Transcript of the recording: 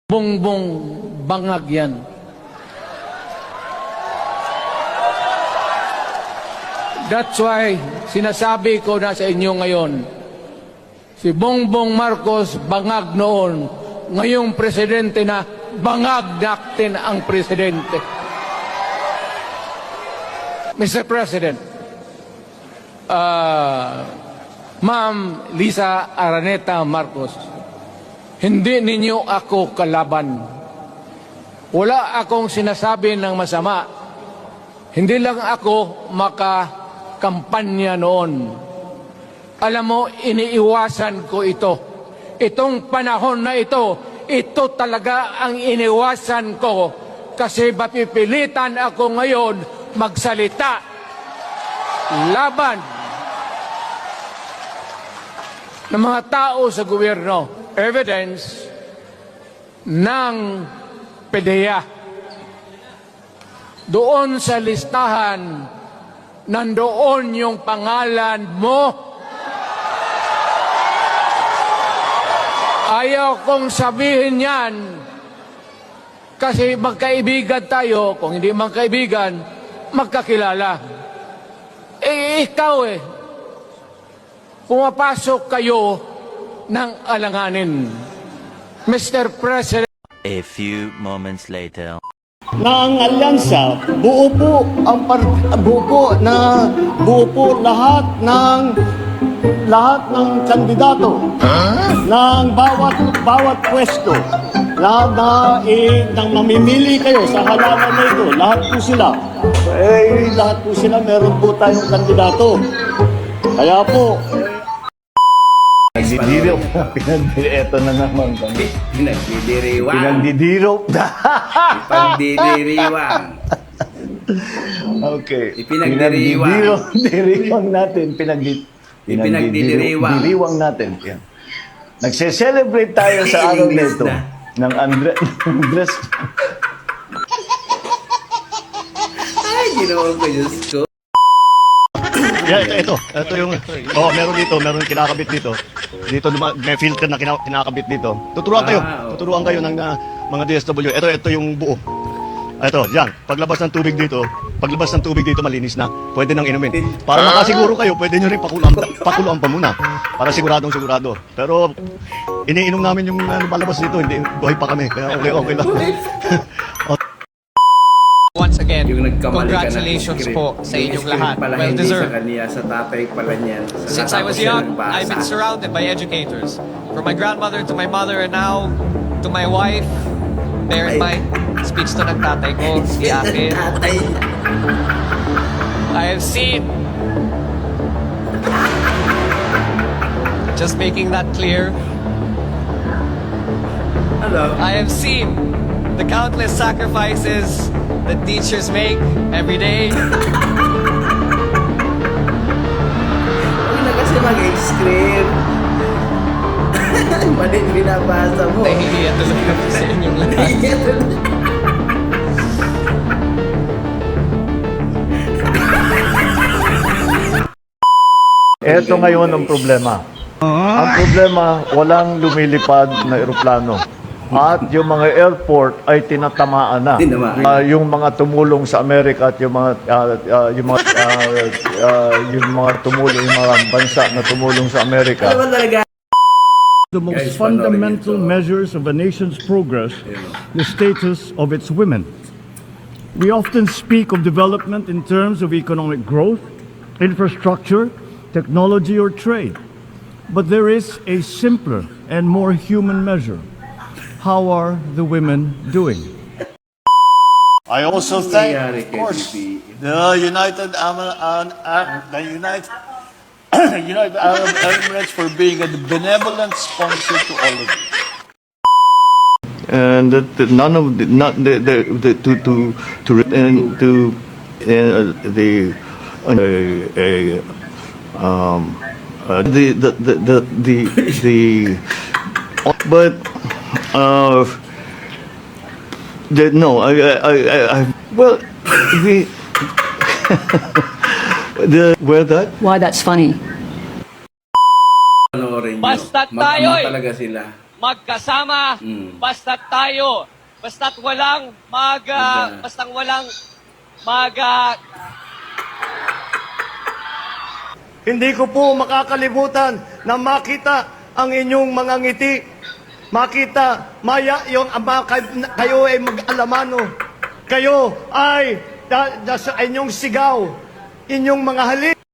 Bongbong bangag yan. That's why sinasabi ko na sa inyo ngayon, si Bongbong Marcos bangag noon, ngayong presidente na bangag natin ang presidente. Mr. President, Ma'am Lisa Araneta Marcos, hindi ninyo ako kalaban. Wala akong sinasabi ng masama. Hindi lang ako makakampanya noon. Alam mo, iniiwasan ko ito. Itong panahon na ito talaga ang iniwasan ko kasi mapipilitan ako ngayon magsalita laban ng mga tao sa gobyerno. Evidence ng PDEA. Doon sa listahan, nandoon yung pangalan mo. Ayaw kong sabihin yan kasi magkaibigan tayo. Kung hindi magkaibigan, magkakilala. Ikaw pumapasok kayo ng alanganin. Mr. President. A few moments later. Na ang alyansa, buo po lahat ng kandidato ng bawat pwesto. Lahat ng mamimili kayo sa halalan na ito, lahat po sila meron po tayong kandidato. Kaya po, Pinagdidiriw. Ito na naman kami. Pinagdidiriwang. Pinagdidiriw. Ipagdidiriwang. Okay. Ipinagdiriwang. Pinagdiriwang natin. Ipinagdidiriwang. Diriwang natin. Yan. Nagse-celebrate tayo sa araw na ito ng Andres. Ay, ginawa ko, Diyos ko. yeah, ito yung, meron kinakabit dito. Dito may filter na kinakabit dito. Tuturuan kayo ng mga DSW. Ito yung buo. Ito, yan. Paglabas ng tubig dito malinis na. Pwede nang inumin. Para makasiguro kayo, pwede nyo rin pakuluan pa muna. Para siguradong sigurado. Pero iniinom namin yung palabas dito, hindi buhay pa kami. Kaya okay lang. Once again, Congratulations congratulations po sa inyong lahat. Well deserved. Sa kanya, sa tatay pala niyan. Since I was young, I've been surrounded by educators. From my grandmother to my mother and now to my wife. Bear in mind, speech to ng tatay ko, si akin. I have seen, just making that clear, I have seen the countless sacrifices that teachers make every day. Huwag na kasi mag-screen. Mali binabasa mo. Nahihiya tuloy ako sa inyong lahat. Ito ngayon ang problema. Ang problema, walang lumilipad na eroplano. At yung mga airport ay tinatamaan na. Yung mga tumulong sa Amerika at yung mga bansa na tumulong sa Amerika. The most fundamental measures of a nation's progress, the status of its women. We often speak of development in terms of economic growth, infrastructure, technology, or trade. But there is a simpler and more human measure. How are the women doing? I also thank, of course, the United Arab Emirates for being a benevolent sponsor to all of you. And none of Why, that's funny. Panoorin nyo. Basta tayo Mag-ama eh. talaga sila. magkasama, basta't tayo, basta't walang Hindi ko po makakalimutan na makita ang inyong mga ngiti. Makita, maya yung kayo ay mag-alamano. Kayo ay sa inyong sigaw, inyong mga halik.